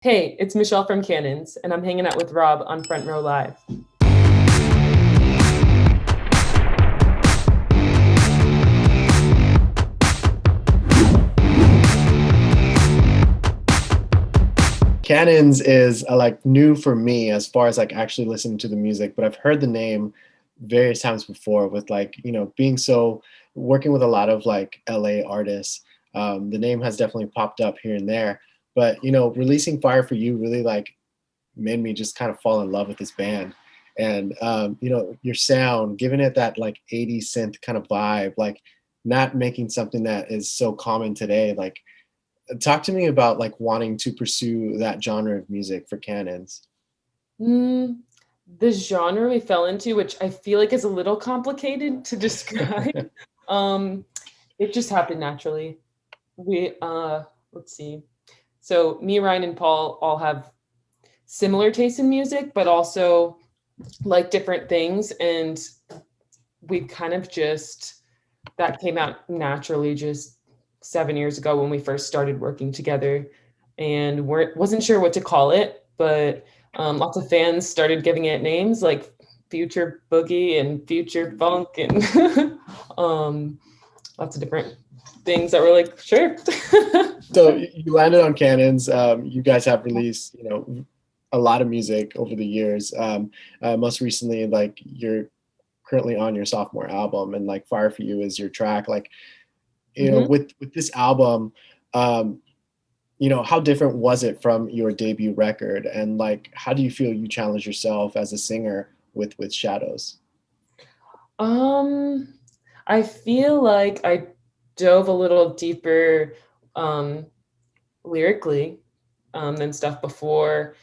Hey, it's Michelle from Cannons, and I'm hanging out with Rob on Front Row Live. Cannons is like new for me as far as like actually listening to the music, but I've heard the name various times before with like, being so working with a lot of like LA artists. The name has definitely popped up here and there, but releasing Fire for You really like made me just kind of fall in love with this band. And your sound, giving it that like 80s synth kind of vibe, like not making something that is so common today, like talk to me about like wanting to pursue that genre of music for Cannons. Mm, the genre we fell into, which I feel like is a little complicated to describe, um, it just happened naturally. Let's see. So me, Ryan, and Paul all have similar tastes in music, but also like different things. And we kind of just, that came out naturally just 7 years ago when we first started working together, and wasn't sure what to call it, but lots of fans started giving it names like Future Boogie and Future Funk and lots of different things that were like, sure. So you landed on Cannons. You guys have released, a lot of music over the years. Most recently, like you're currently on your sophomore album, and like Fire for You is your track. Like, with this album, how different was it from your debut record, and like how do you feel you challenge yourself as a singer with Shadows? I feel like I dove a little deeper lyrically than stuff before.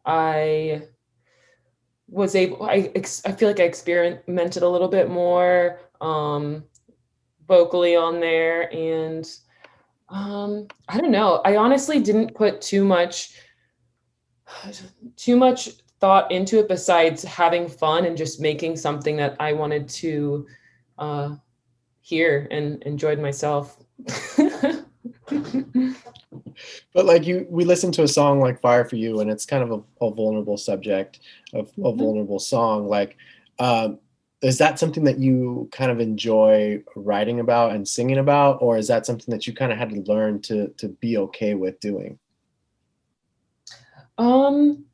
I was able, I feel like I experimented a little bit more vocally on there, and I don't know. I honestly didn't put too much thought into it besides having fun and just making something that I wanted to hear and enjoyed myself. But like we listened to a song like Fire for You, and it's kind of a vulnerable subject of a vulnerable song. Like, is that something that you kind of enjoy writing about and singing about, or is that something that you kind of had to learn to be okay with doing? Um,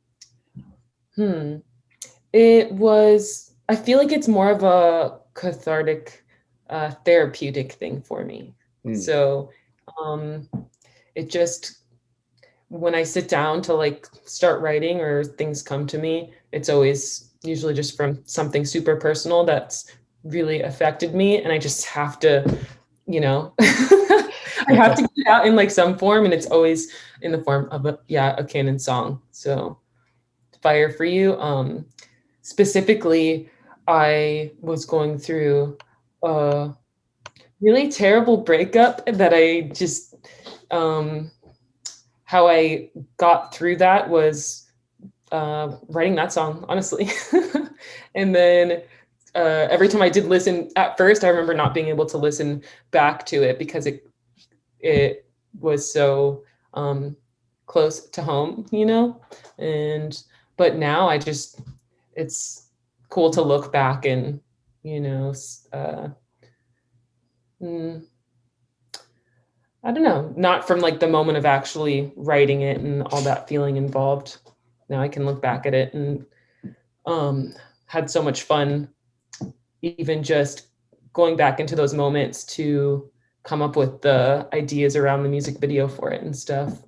It was, I feel like it's more of a cathartic, therapeutic thing for me. So it just, when I sit down to like start writing or things come to me, it's always usually just from something super personal that's really affected me. And I just have to, I have to get it out in like some form, and it's always in the form of a Canon song. So Fire for You. Specifically, I was going through a really terrible breakup that I just, how I got through that was writing that song, honestly. And then every time I did listen, at first, I remember not being able to listen back to it because it was so close to home, but now it's cool to look back and, I don't know, not from like the moment of actually writing it and all that feeling involved. Now I can look back at it and had so much fun, even just going back into those moments to come up with the ideas around the music video for it and stuff.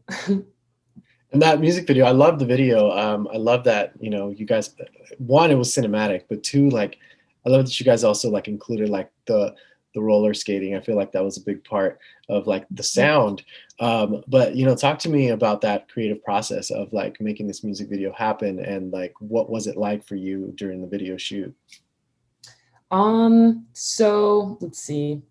And that music video, I love the video. I love that, you guys, one, it was cinematic, but two, like, I love that you guys also like included like the roller skating. I feel like that was a big part of like the sound. But talk to me about that creative process of like making this music video happen, and like what was it like for you during the video shoot? So let's see.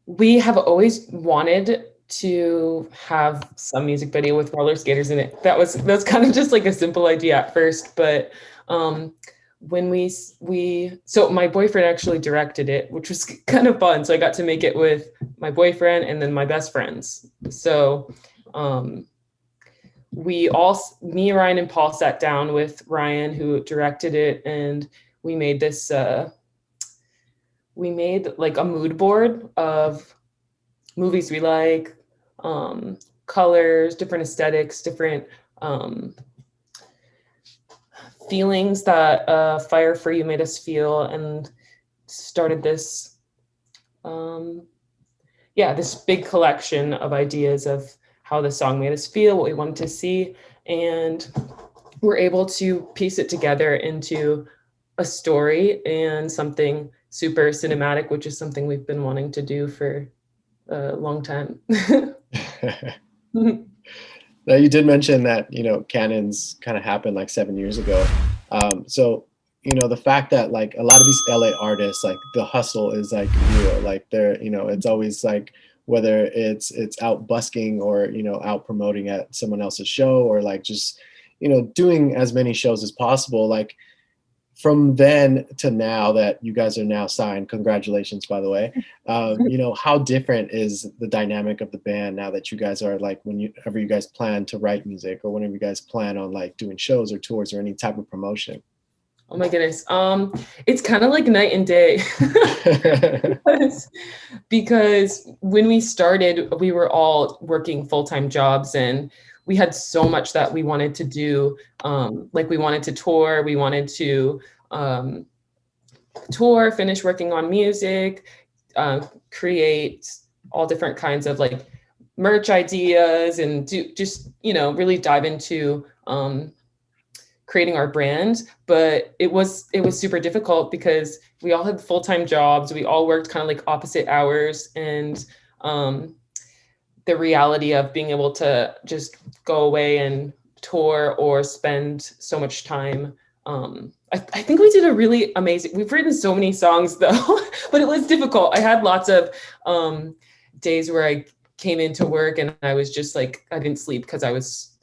We have always wanted to have some music video with roller skaters in it. That's kind of just like a simple idea at first, but when so my boyfriend actually directed it, which was kind of fun. So I got to make it with my boyfriend and then my best friends. So me, Ryan, and Paul sat down with Ryan, who directed it, and we made this, we made like a mood board of movies we like, colors, different aesthetics, different feelings that Fire for You made us feel, and started this, this big collection of ideas of how the song made us feel, what we wanted to see, and we're able to piece it together into a story and something super cinematic, which is something we've been wanting to do for a long time. Now, you did mention that, you know, Cannons kind of happened like 7 years ago. So, you know, the fact that like a lot of these LA artists, like the hustle is like real, like they're, you know, it's always like, whether it's out busking or, you know, out promoting at someone else's show, or like just, you know, doing as many shows as possible. Like from then to now that you guys are now signed, congratulations, by the way. You know, how different is the dynamic of the band now that you guys are like, whenever you guys plan to write music, or whenever you guys plan on like doing shows or tours or any type of promotion? Oh my goodness. It's kind of like night and day. because when we started, we were all working full-time jobs, and we had so much that we wanted to do. Like we wanted to tour, we wanted to finish working on music, create all different kinds of like merch ideas, and just, you know, really dive into creating our brand. But it was super difficult because we all had full-time jobs. We all worked kind of like opposite hours, and the reality of being able to just go away and tour or spend so much time. I think we did a really amazing, we've written so many songs though, but it was difficult. I had lots of days where I came into work and I was just like, I didn't sleep because I was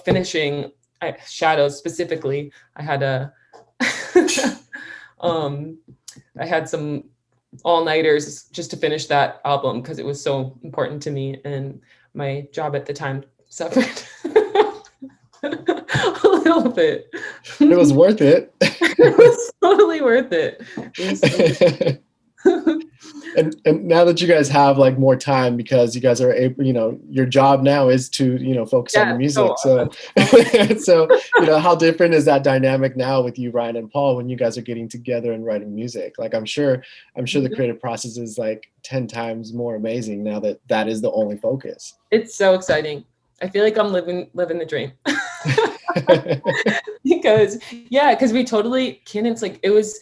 finishing Shadows specifically. I had I had some all-nighters just to finish that album because it was so important to me, and my job at the time suffered a little bit. It was worth it. It was totally worth it. And now that you guys have like more time, because you guys are able, you know, your job now is to, you know, focus on the music. So you know, how different is that dynamic now with you, Ryan and Paul, when you guys are getting together and writing music? Like I'm sure the creative process is like 10 times more amazing now that that is the only focus. It's so exciting. I feel like I'm living the dream. because we totally can. It's like, it was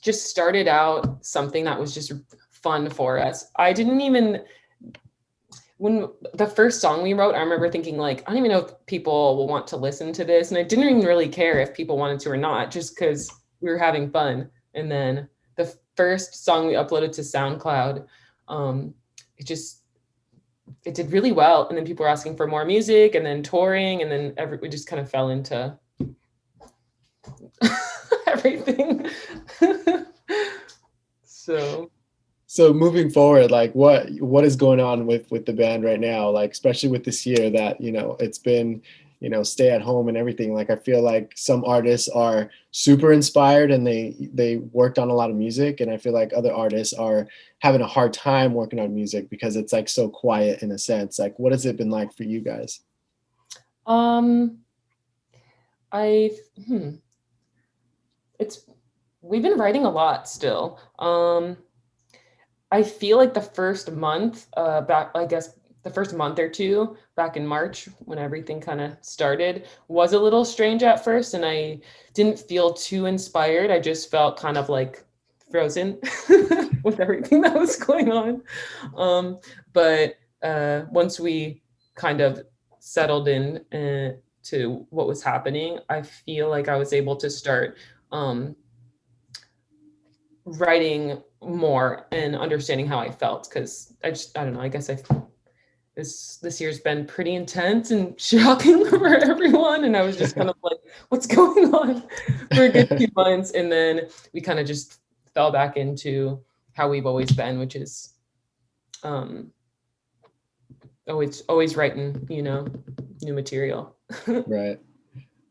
just started out something that was just fun for us. I didn't even, when the first song we wrote, I remember thinking like, I don't even know if people will want to listen to this. And I didn't even really care if people wanted to or not, just because we were having fun. And then the first song we uploaded to SoundCloud, it did really well. And then people were asking for more music, and then touring, and then we just kind of fell into everything. So moving forward, like what is going on with the band right now? Like, especially with this year that, you know, it's been, you know, stay at home and everything. Like I feel like some artists are super inspired and they worked on a lot of music, and I feel like other artists are having a hard time working on music because it's like so quiet in a sense. Like, what has it been like for you guys? We've been writing a lot still. I feel like the first month, the first month or two back in March, when everything kind of started, was a little strange at first, and I didn't feel too inspired. I just felt kind of like frozen with everything that was going on. But once we kind of settled in to what was happening, I feel like I was able to start writing more and understanding how I felt, because I don't know, I guess this year's been pretty intense and shocking for everyone, and I was just kind of like, what's going on for a good 2 months, and then we kind of just fell back into how we've always been, which is always writing, you know. new material. Right.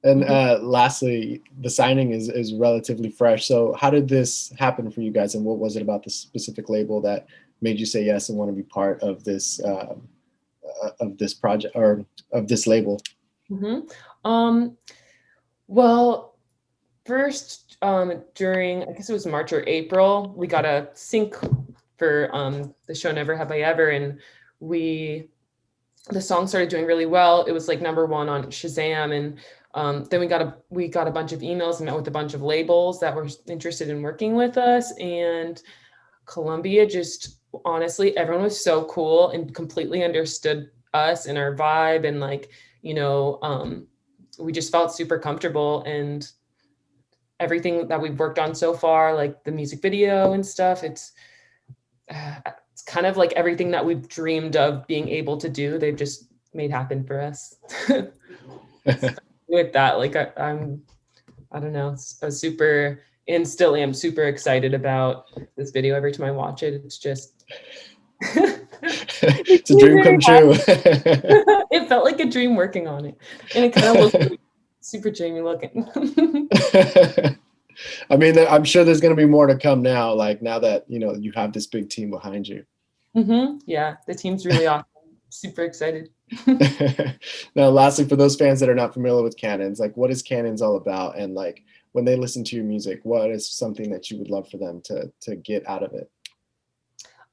And lastly, the signing is relatively fresh. So how did this happen for you guys, and what was it about the specific label that made you say yes and want to be part of this project or of this label? Well, first, during, I guess it was March or April, we got a sync for the show Never Have I Ever, and the song started doing really well. It was like #1 on Shazam, and then we got a bunch of emails and met with a bunch of labels that were interested in working with us. And Columbia, just honestly, everyone was so cool and completely understood us and our vibe, and like, we just felt super comfortable. And everything that we've worked on so far, like the music video and stuff, it's kind of like everything that we've dreamed of being able to do, they've just made happen for us. With that, like I don't know, I was super, and still am super excited about this video. Every time I watch it, it's just it's a dream come true. It felt like a dream working on it, and it kind of looked like super dreamy looking. I mean, I'm sure there's going to be more to come now, like now that you have this big team behind you. Yeah, the team's really awesome. Super excited. Now, lastly, for those fans that are not familiar with Cannons, like what is Cannons all about? And like when they listen to your music, what is something that you would love for them to get out of it?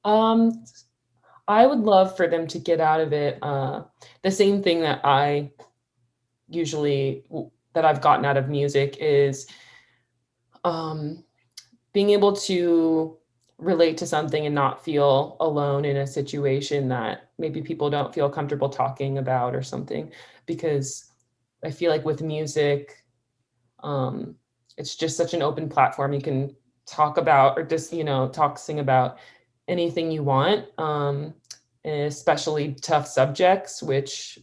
I would love for them to get out of it the same thing that I've gotten out of music is being able to relate to something and not feel alone in a situation that maybe people don't feel comfortable talking about or something. Because I feel like with music, it's just such an open platform. You can talk about, or just, sing about anything you want, especially tough subjects, which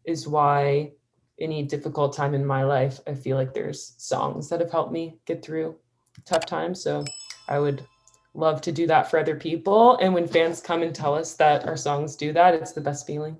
is why any difficult time in my life, I feel like there's songs that have helped me get through tough times. So I would love to do that for other people. And when fans come and tell us that our songs do that, it's the best feeling.